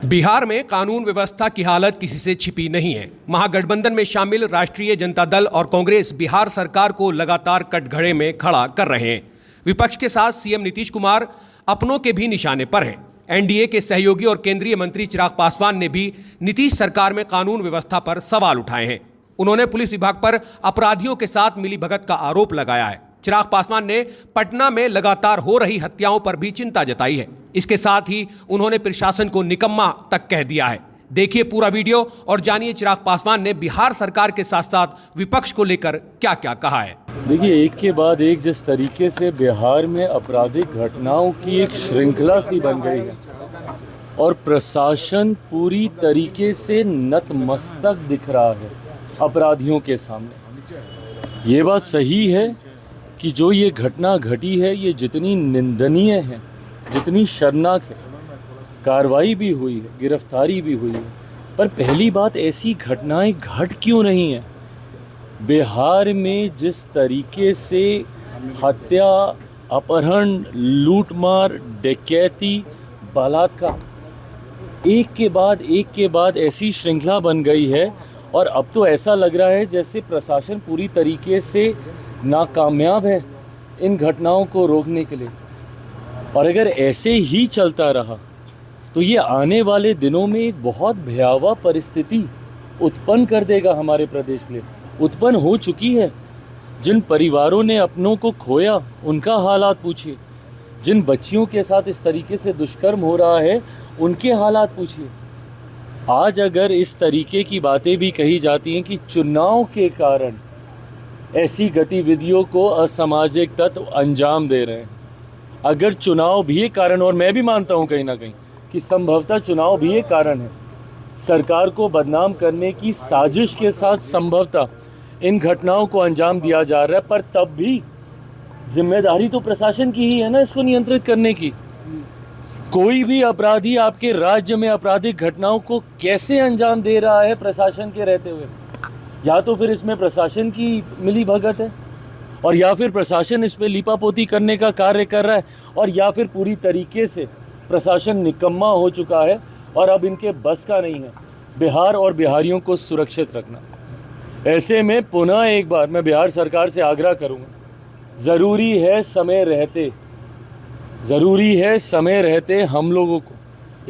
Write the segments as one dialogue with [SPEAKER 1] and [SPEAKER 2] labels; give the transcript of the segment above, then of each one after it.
[SPEAKER 1] बिहार में कानून व्यवस्था की हालत किसी से छिपी नहीं है। महागठबंधन में शामिल राष्ट्रीय जनता दल और कांग्रेस बिहार सरकार को लगातार कटघरे में खड़ा कर रहे हैं। विपक्ष के साथ सीएम नीतीश कुमार अपनों के भी निशाने पर हैं। एनडीए के सहयोगी और केंद्रीय मंत्री चिराग पासवान ने भी नीतीश सरकार में कानून व्यवस्था पर सवाल उठाए हैं। उन्होंने पुलिस विभाग पर अपराधियों के साथ मिलीभगत का आरोप लगाया है। चिराग पासवान ने पटना में लगातार हो रही हत्याओं पर भी चिंता जताई है। इसके साथ ही उन्होंने प्रशासन को निकम्मा तक कह दिया है। देखिए पूरा वीडियो और जानिए चिराग पासवान ने बिहार सरकार के साथ साथ विपक्ष को लेकर क्या क्या कहा है।
[SPEAKER 2] देखिए, एक के बाद एक जिस तरीके से बिहार में आपराधिक घटनाओं की एक श्रृंखला सी बन गई है और प्रशासन पूरी तरीके से नतमस्तक दिख रहा है अपराधियों के सामने। ये बात सही है कि जो ये घटना घटी है ये जितनी निंदनीय है, जितनी शर्मनाक है, कार्रवाई भी हुई है, गिरफ्तारी भी हुई है, पर पहली बात ऐसी घटनाएं घट क्यों नहीं है। बिहार में जिस तरीके से हत्या, अपहरण, लूटमार, डकैती, बलात्कार एक के बाद ऐसी श्रृंखला बन गई है और अब तो ऐसा लग रहा है जैसे प्रशासन पूरी तरीके से नाकामयाब है इन घटनाओं को रोकने के लिए। और अगर ऐसे ही चलता रहा तो ये आने वाले दिनों में एक बहुत भयावह परिस्थिति उत्पन्न कर देगा हमारे प्रदेश के लिए। उत्पन्न हो चुकी है। जिन परिवारों ने अपनों को खोया उनका हालात पूछिए, जिन बच्चियों के साथ इस तरीके से दुष्कर्म हो रहा है उनके हालात पूछिए। आज अगर इस तरीके की बातें भी कही जाती हैं कि चुनाव के कारण ऐसी गतिविधियों को असामाजिक तत्व अंजाम दे रहे हैं, अगर चुनाव भी एक कारण, और मैं भी मानता हूं कहीं ना कहीं कि संभवतः चुनाव भी एक कारण है, सरकार को बदनाम करने की साजिश के साथ संभवतः इन घटनाओं को अंजाम दिया जा रहा है, पर तब भी जिम्मेदारी तो प्रशासन की ही है ना इसको नियंत्रित करने की। कोई भी अपराधी आपके राज्य में आपराधिक घटनाओं को कैसे अंजाम दे रहा है प्रशासन के रहते हुए, या तो फिर इसमें प्रशासन की मिलीभगत है और या फिर प्रशासन इस पे लीपापोती करने का कार्य कर रहा है, और या फिर पूरी तरीके से प्रशासन निकम्मा हो चुका है और अब इनके बस का नहीं है बिहार और बिहारियों को सुरक्षित रखना। ऐसे में पुनः एक बार मैं बिहार सरकार से आग्रह करूंगा, ज़रूरी है समय रहते हम लोगों को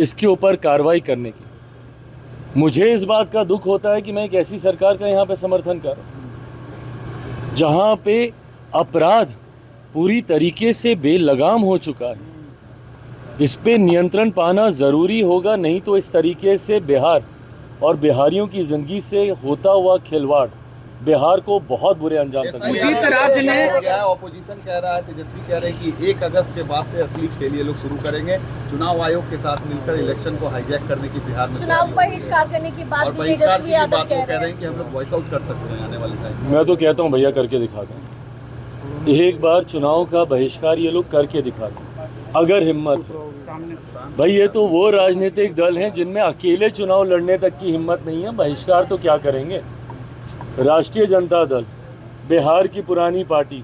[SPEAKER 2] इसके ऊपर कार्रवाई करने की। मुझे इस बात का दुख होता है कि मैं एक ऐसी सरकार का यहाँ पे समर्थन कर रहा हूँ जहाँ पे अपराध पूरी तरीके से बेलगाम हो चुका है। इस पे नियंत्रण पाना ज़रूरी होगा, नहीं तो इस तरीके से बिहार और बिहारियों की ज़िंदगी से होता हुआ खिलवाड़ बिहार को बहुत बुरे अंजाम तक
[SPEAKER 3] ऑपोजिशन कह रहा है, तेजस्वी कह रहे हैं कि 1 अगस्त के बाद से असली खेल ये लोग शुरू करेंगे, चुनाव आयोग के साथ मिलकर इलेक्शन को हाईजैक करने की बिहार में
[SPEAKER 4] चुनाव बहिष्कार करने की बात भी तेजस्वी यादव कह रहे हैं
[SPEAKER 3] कि हम लोग बॉयकआउट कर सकते हैं आने वाले टाइम।
[SPEAKER 2] मैं तो कहता हूँ भैया करके दिखा दें, एक बार चुनाव का बहिष्कार ये लोग करके दिखा दें अगर हिम्मत है। भाई ये तो वो राजनीतिक दल हैं जिनमें अकेले चुनाव लड़ने तक की हिम्मत नहीं है, बहिष्कार तो क्या करेंगे। राष्ट्रीय जनता दल बिहार की पुरानी पार्टी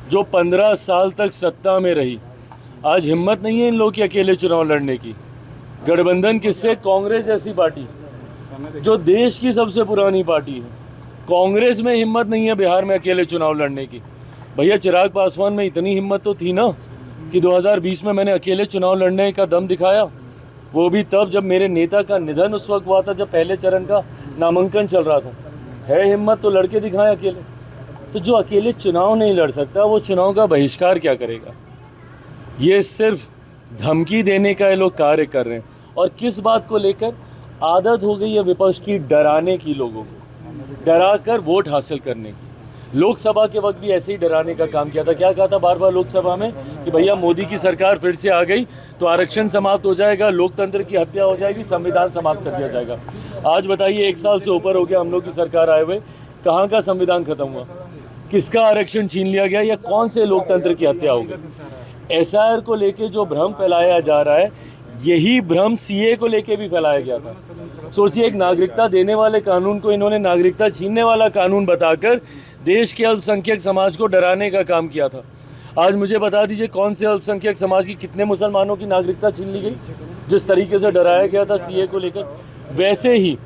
[SPEAKER 2] जो 15 साल तक सत्ता में रही, आज हिम्मत नहीं है इन लोगों की अकेले चुनाव लड़ने की। गठबंधन किससे? कांग्रेस जैसी पार्टी जो देश की सबसे पुरानी पार्टी है, कांग्रेस में हिम्मत नहीं है बिहार में अकेले चुनाव लड़ने की। भैया चिराग पासवान में इतनी हिम्मत तो थी ना कि 2020 में मैंने अकेले चुनाव लड़ने का दम दिखाया, वो भी तब जब मेरे नेता का निधन उस वक्त हुआ था, जब पहले चरण का नामांकन चल रहा था। है हिम्मत तो लड़के दिखाएं अकेले। तो जो अकेले चुनाव नहीं लड़ सकता वो चुनाव का बहिष्कार क्या करेगा। ये सिर्फ धमकी देने का ये लोग कार्य कर रहे हैं। और किस बात को लेकर? आदत हो गई है विपक्ष की डराने की, लोगों को डरा कर वोट हासिल करने की। लोकसभा के वक्त भी ऐसे ही डराने का काम किया था। क्या कहा था बार बार लोकसभा में कि भैया मोदी की सरकार फिर से आ गई तो आरक्षण समाप्त हो जाएगा, लोकतंत्र की हत्या हो जाएगी, संविधान समाप्त कर दिया जाएगा। आज बताइए 1 साल से ऊपर हो गया हम लोग की सरकार आए हुए, कहाँ का संविधान खत्म हुआ, किसका आरक्षण छीन लिया गया, या कौन से लोकतंत्र की हत्या हो गई। एसआईआर को लेके जो भ्रम फैलाया जा रहा है, यही भ्रम सीए को लेके भी फैलाया गया था। सोचिए, एक नागरिकता देने वाले कानून को इन्होंने नागरिकता छीनने वाला कानून बताकर देश के अल्पसंख्यक समाज को डराने का काम किया था। आज मुझे बता दीजिए कौन से अल्पसंख्यक समाज की कितने मुसलमानों की नागरिकता छीन ली गई जिस तरीके से डराया गया था सीए को लेकर। वैसे ही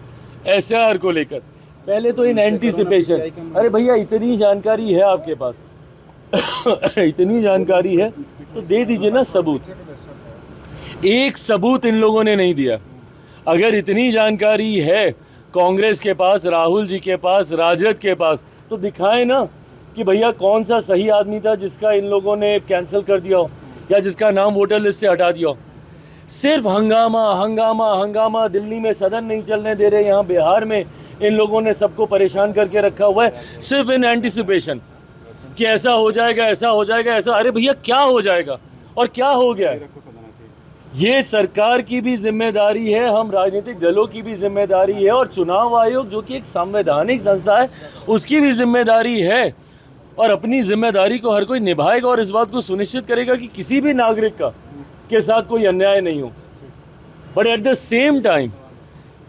[SPEAKER 2] एसआर को लेकर पहले तो इन एंटीसिपेशन, अरे भैया इतनी जानकारी है आपके पास इतनी जानकारी है तो दे दीजिए ना सबूत। एक सबूत इन लोगों ने नहीं दिया। अगर इतनी जानकारी है कांग्रेस के पास, राहुल जी के पास, राजद के पास, तो दिखाएं ना कि भैया कौन सा सही आदमी था जिसका इन लोगों ने कैंसिल कर दिया हो या जिसका नाम वोटर लिस्ट से हटा दिया हो। सिर्फ हंगामा हंगामा हंगामा, दिल्ली में सदन नहीं चलने दे रहे, यहाँ बिहार में इन लोगों ने सबको परेशान करके रखा हुआ है सिर्फ इन एंटिसिपेशन कि ऐसा हो जाएगा, ऐसा हो जाएगा, ऐसा। अरे भैया क्या हो जाएगा और क्या हो गया है? ये सरकार की भी जिम्मेदारी है, हम राजनीतिक दलों की भी जिम्मेदारी है और चुनाव आयोग जो कि एक संवैधानिक संस्था है उसकी भी जिम्मेदारी है और अपनी जिम्मेदारी को हर कोई निभाएगा और इस बात को सुनिश्चित करेगा कि किसी भी नागरिक का के साथ कोई अन्याय नहीं हो। But at the same time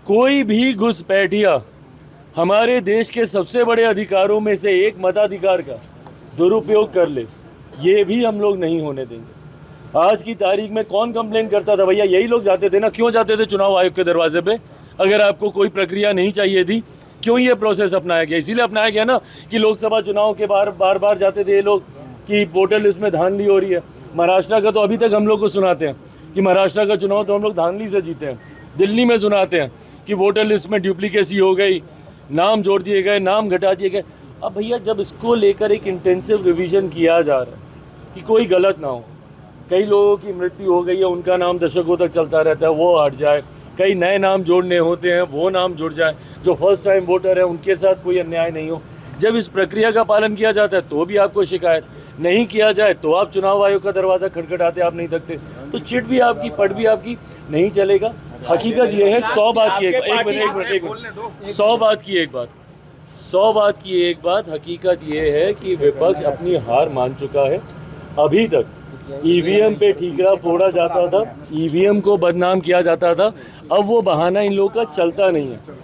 [SPEAKER 2] कोई भी घुसपैठिया हमारे देश के सबसे बड़े अधिकारों में से एक मताधिकार का दुरुपयोग कर ले, ये भी हम लोग नहीं होने देंगे। आज की तारीख में कौन कंप्लेन करता था? भैया यही लोग जाते थे ना। क्यों जाते थे चुनाव आयोग के दरवाजे पे? अगर आपको कोई प्रक्रिया नहीं चाहिए थी, क्यों ये प्रोसेस अपनाया गया? इसीलिए अपनाया गया ना कि लोकसभा चुनाव के बार बार जाते थे ये लोग कि वोटर लिस्ट में धांधली हो रही है। महाराष्ट्र का तो अभी तक हम लोग को सुनाते हैं कि महाराष्ट्र का चुनाव तो हम लोग धांधली से जीते हैं। दिल्ली में सुनाते हैं कि वोटर लिस्ट में डुप्लीकेसी हो गई, नाम जोड़ दिए गए, नाम घटा दिए गए। अब भैया जब इसको लेकर एक इंटेंसिव रिवीजन किया जा रहा है कि कोई गलत ना हो, कई लोगों की मृत्यु हो गई है, उनका नाम दशकों तक चलता रहता है, वो हट जाए, कई नए नाम जोड़ने होते हैं वो नाम जुड़ जाए, जो फर्स्ट टाइम वोटर है उनके साथ कोई अन्याय नहीं हो। जब इस प्रक्रिया का पालन किया जाता है तो भी आपको शिकायत, नहीं किया जाए तो आप चुनाव आयोग का दरवाज़ा खटखटाते, आप नहीं थकते, तो चिट भी आपकी, पट भी आपकी, नहीं चलेगा। हकीकत ये है, 100 बात की एक मिनट 100 बात की एक बात हकीकत ये है कि विपक्ष अपनी हार मान चुका है। अभी तक ईवीएम पे ठीकरा फोड़ा जाता था, ईवीएम को बदनाम किया जाता था, अब वो बहाना इन लोगों का चलता नहीं है।